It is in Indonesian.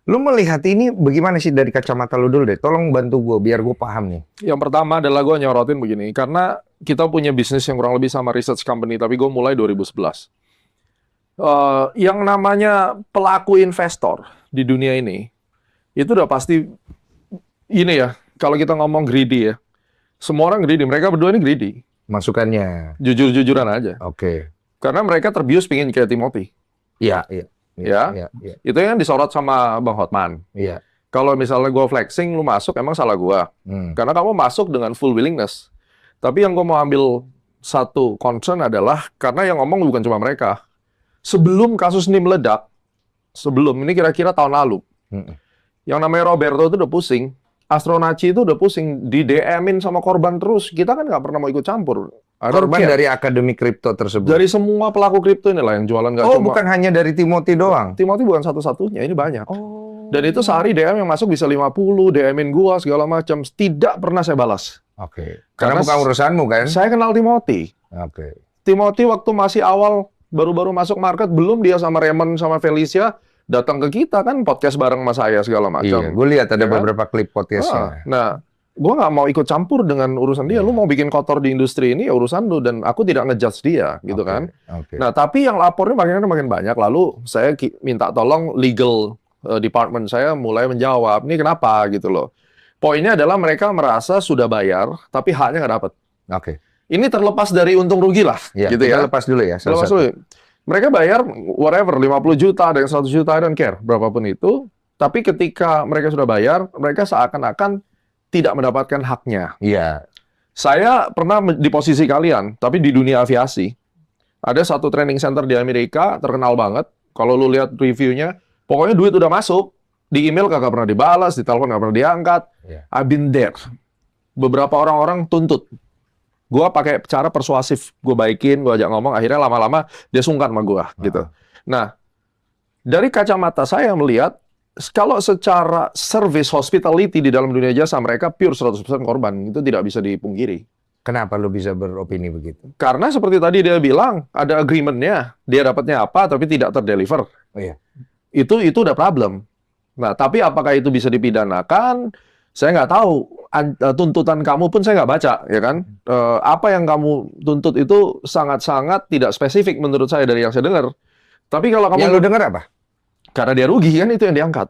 Lu melihat ini bagaimana sih dari kacamata lu dulu deh? Tolong bantu gue biar gue paham nih. Yang pertama adalah gue nyorotin begini, karena kita punya bisnis yang kurang lebih sama research company, tapi gue mulai 2011. Yang namanya pelaku investor di dunia ini, itu udah pasti, ini ya, kalau kita ngomong greedy ya, semua orang greedy, mereka berdua ini greedy. Masukannya. Jujur-jujuran aja. Oke. Karena mereka terbius pingin kayak Timothy. Iya, iya. Ya, itu yang disorot sama Bang Hotman. Iya. Kalau misalnya gue flexing, lu masuk, emang salah gue. Karena kamu masuk dengan full willingness. Tapi yang gue mau ambil satu concern adalah, karena yang ngomong bukan cuma mereka. Sebelum kasus ini meledak, ini kira-kira tahun lalu, yang namanya Roberto itu udah pusing, Astronaci itu udah pusing, di DM-in sama korban terus. Kita kan nggak pernah mau ikut campur. Korban dari akademi kripto tersebut? Dari semua pelaku kripto inilah yang jualan nggak cuma. Oh, bukan hanya dari Timothy doang? Timothy bukan satu-satunya, ini banyak. Oh. Dan itu sehari DM yang masuk bisa 50, DM-in gua segala macam. Tidak pernah saya balas. Oke. Karena bukan urusanmu kan? Saya kenal Timothy. Oke. Timothy waktu masih awal, baru-baru masuk market, belum dia sama Raymond sama Felicia, datang ke kita kan podcast bareng sama saya segala macam. Iya, gue lihat ada beberapa klip podcastnya. Nah, gue nggak mau ikut campur dengan urusan dia. Lu mau bikin kotor di industri ini ya urusan lu, dan aku tidak ngejudge dia, gitu kan. Nah, tapi yang lapornya makin banyak. Lalu saya minta tolong legal department saya mulai menjawab. Ini kenapa gitu loh. Poinnya adalah mereka merasa sudah bayar, tapi haknya nggak dapat. Oke. Ini terlepas dari untung rugi lah, ya, gitu ya. Lepas dulu ya. Lepas dulu. Mereka bayar whatever, 50 juta, ada yang 100 juta, I don't care, berapapun itu. Tapi ketika mereka sudah bayar, mereka seakan-akan tidak mendapatkan haknya. Iya. Saya pernah di posisi kalian, tapi di dunia aviasi. Ada satu training center di Amerika, terkenal banget. Kalau lu lihat reviewnya, pokoknya duit udah masuk, di email kagak pernah dibalas, di telepon kagak pernah diangkat. I've been there. Beberapa orang-orang tuntut. Gue pakai cara persuasif, gue baikin, gue ajak ngomong, akhirnya lama-lama dia sungkan sama gue, gitu. Nah, dari kacamata saya melihat, kalau secara service hospitality di dalam dunia jasa, mereka pure 100% korban, itu tidak bisa dipungkiri. Kenapa lu bisa beropini begitu? Karena seperti tadi dia bilang, ada agreement-nya, dia dapatnya apa, tapi tidak terdeliver. Oh iya. Itu udah problem. Nah, tapi apakah itu bisa dipidanakan? Saya nggak tahu. Tuntutan kamu pun saya nggak baca, ya kan? Apa yang kamu tuntut itu sangat-sangat tidak spesifik menurut saya dari yang saya dengar. Tapi kalau kamu... Yang lu dengar apa? Karena dia rugi, kan itu yang diangkat.